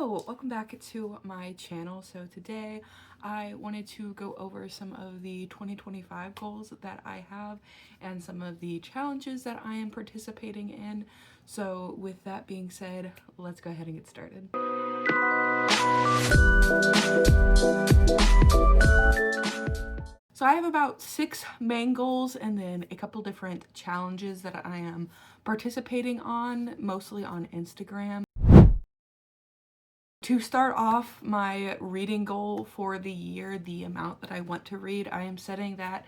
Hello, welcome back to my channel. So today I wanted to go over some of the 2025 goals that I have and some of the challenges that I am participating in. So with that being said, let's go ahead and get started. So I have about 6 main goals and then a couple different challenges that I am participating on, mostly on Instagram. To start off my reading goal for the year, the amount that I want to read, I am setting that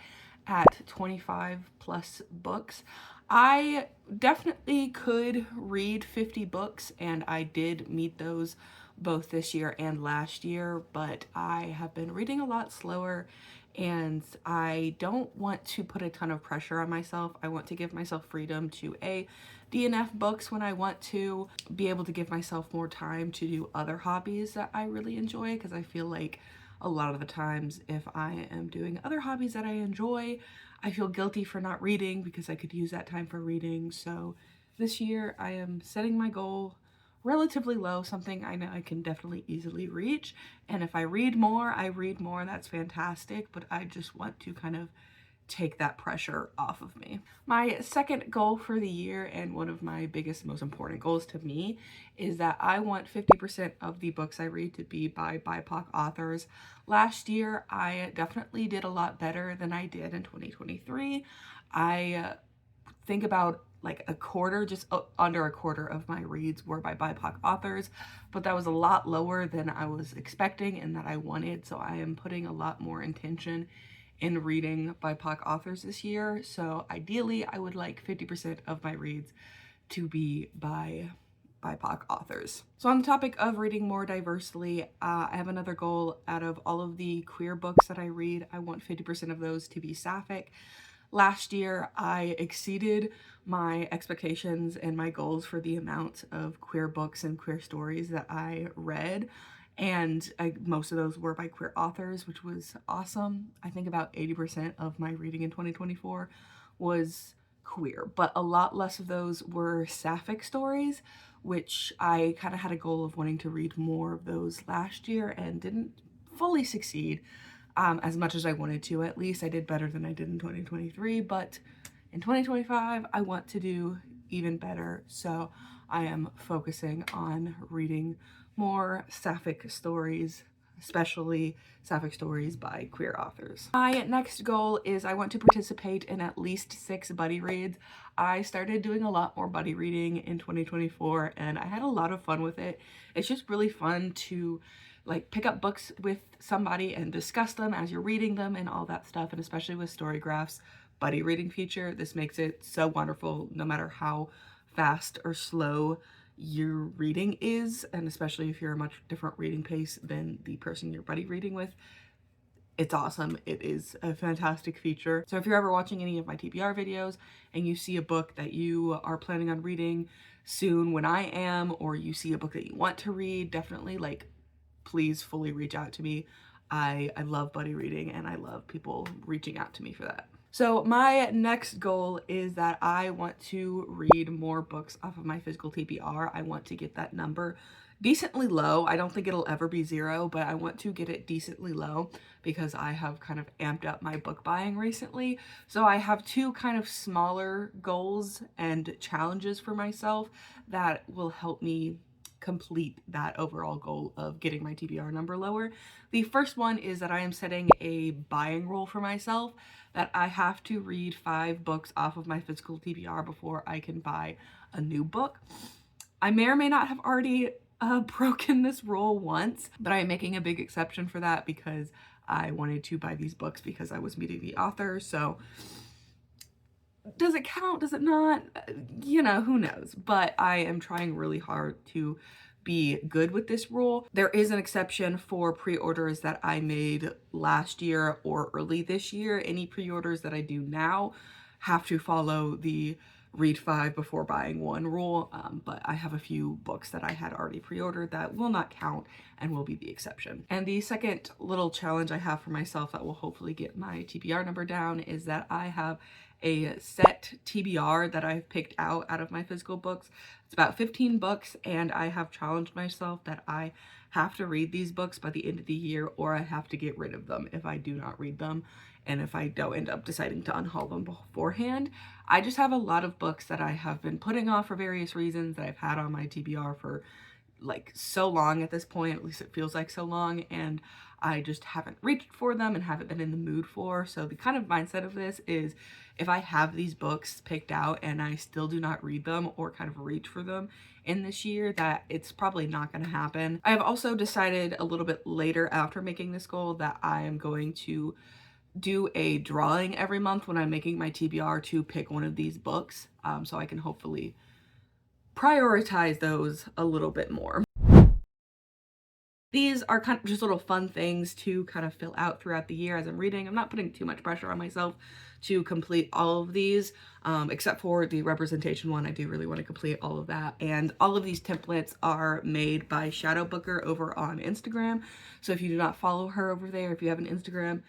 at 25 plus books. I definitely could read 50 books, and I did meet those both this year and last year, but I have been reading a lot slower and I don't want to put a ton of pressure on myself. I want to give myself freedom to DNF books when I want to, be able to give myself more time to do other hobbies that I really enjoy, because I feel like a lot of the times if I am doing other hobbies that I enjoy, I feel guilty for not reading because I could use that time for reading. So this year I am setting my goal relatively low, something I know I can definitely easily reach. And if I read more, that's fantastic, but I just want to kind of take that pressure off of me. My second goal for the year, and one of my biggest, most important goals to me, is that I want 50% of the books I read to be by BIPOC authors. Last year, I definitely did a lot better than I did in 2023. I think about like a quarter, just under a quarter of my reads were by BIPOC authors, but that was a lot lower than I was expecting and that I wanted. So I am putting a lot more intention in reading BIPOC authors this year. So ideally, I would like 50% of my reads to be by BIPOC authors. So on the topic of reading more diversely, I have another goal. Out of all of the queer books that I read, I want 50% of those to be sapphic. Last year, I exceeded my expectations and my goals for the amount of queer books and queer stories that I read. And most of those were by queer authors, which was awesome. I think about 80% of my reading in 2024 was queer, but a lot less of those were sapphic stories, which I kind of had a goal of wanting to read more of those last year and didn't fully succeed. As much as I wanted to. At least I did better than I did in 2023, but in 2025 I want to do even better, so I am focusing on reading more sapphic stories, especially sapphic stories by queer authors. My next goal is I want to participate in at least 6 buddy reads. I started doing a lot more buddy reading in 2024 and I had a lot of fun with it. It's just really fun to like pick up books with somebody and discuss them as you're reading them and all that stuff. And especially with Storygraph's buddy reading feature, this makes it so wonderful no matter how fast or slow your reading is, and especially if you're a much different reading pace than the person you're buddy reading with. It's awesome. It is a fantastic feature. So if you're ever watching any of my TBR videos and you see a book that you are planning on reading soon when I am, or you see a book that you want to read, definitely please fully reach out to me. I love buddy reading and I love people reaching out to me for that. So my next goal is that I want to read more books off of my physical TBR. I want to get that number decently low. I don't think it'll ever be 0, but I want to get it decently low because I have kind of amped up my book buying recently. So I have 2 kind of smaller goals and challenges for myself that will help me complete that overall goal of getting my TBR number lower. The first one is that I am setting a buying rule for myself that I have to read 5 books off of my physical TBR before I can buy a new book. I may or may not have already broken this rule once, but I am making a big exception for that because I wanted to buy these books because I was meeting the author. So does it count? Does it not? You know, who knows? But I am trying really hard to be good with this rule. There is an exception for pre-orders that I made last year or early this year. Any pre-orders that I do now have to follow the read 5 before buying 1 rule, but I have a few books that I had already pre-ordered that will not count and will be the exception. And the second little challenge I have for myself that will hopefully get my TBR number down is that I have a set TBR that I've picked out of my physical books. It's about 15 books, and I have challenged myself that I have to read these books by the end of the year, or I have to get rid of them if I do not read them, and if I don't end up deciding to unhaul them beforehand. I just have a lot of books that I have been putting off for various reasons that I've had on my TBR for like so long at this point, at least it feels like so long, and I just haven't reached for them and haven't been in the mood for. So the kind of mindset of this is, if I have these books picked out and I still do not read them or kind of reach for them in this year, that it's probably not going to happen. I have also decided a little bit later after making this goal that I am going to do a drawing every month when I'm making my TBR to pick one of these books, so I can hopefully prioritize those a little bit more. These are kind of just little fun things to kind of fill out throughout the year as I'm reading. I'm not putting too much pressure on myself to complete all of these, except for the representation one. I do really want to complete all of that. And all of these templates are made by Shadow Booker over on Instagram. So if you do not follow her over there, if you have an Instagram,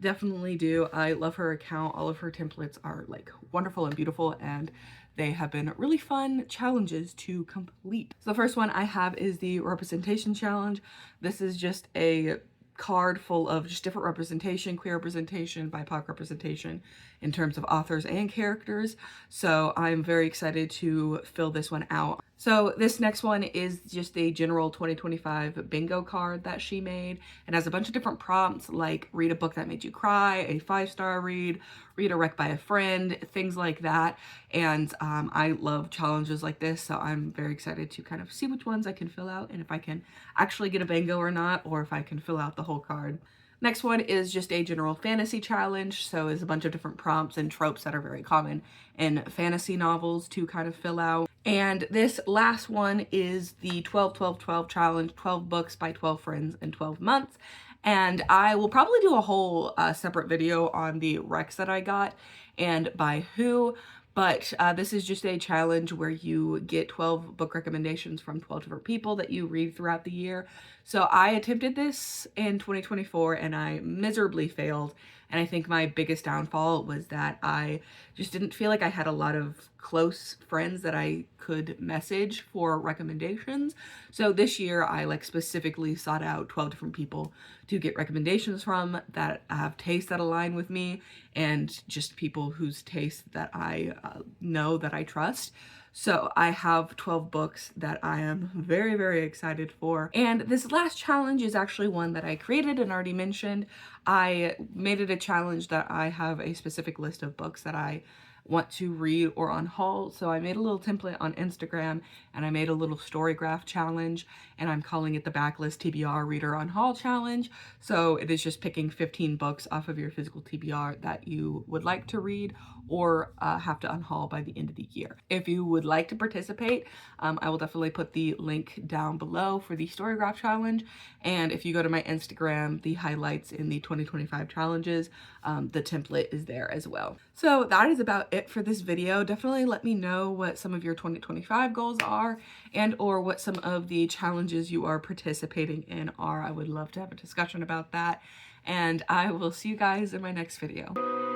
definitely do. I love her account. All of her templates are like wonderful and beautiful, and they have been really fun challenges to complete. So the first one I have is the representation challenge. This is just a card full of just different representation, queer representation, BIPOC representation in terms of authors and characters. So I'm very excited to fill this one out. So this next one is just a general 2025 bingo card that she made. It has a bunch of different prompts like read a book that made you cry, a 5-star read, read a rec by a friend, things like that. And I love challenges like this, so I'm very excited to kind of see which ones I can fill out and if I can actually get a bingo or not, or if I can fill out the whole card. Next one is just a general fantasy challenge. So it's a bunch of different prompts and tropes that are very common in fantasy novels to kind of fill out. And this last one is the 12-12-12 challenge, 12 books by 12 friends in 12 months. And I will probably do a whole separate video on the recs that I got and by who. But this is just a challenge where you get 12 book recommendations from 12 different people that you read throughout the year. So I attempted this in 2024 and I miserably failed. And I think my biggest downfall was that I just didn't feel like I had a lot of close friends that I could message for recommendations. So this year I like specifically sought out 12 different people to get recommendations from that have tastes that align with me, and just people whose tastes that I know that I trust. So I have 12 books that I am very, very excited for. And this last challenge is actually one that I created and already mentioned. I made it a challenge that I have a specific list of books that I want to read or unhaul. So I made a little template on Instagram and I made a little story graph challenge, and I'm calling it the Backlist TBR Reader Unhaul Challenge. So it is just picking 15 books off of your physical TBR that you would like to read or have to unhaul by the end of the year. If you would like to participate, I will definitely put the link down below for the story graph challenge. And if you go to my Instagram, the highlights in the 2025 challenges, the template is there as well. So that is about it for this video. Definitely let me know what some of your 2025 goals are, and or what some of the challenges you are participating in are. I would love to have a discussion about that. And I will see you guys in my next video.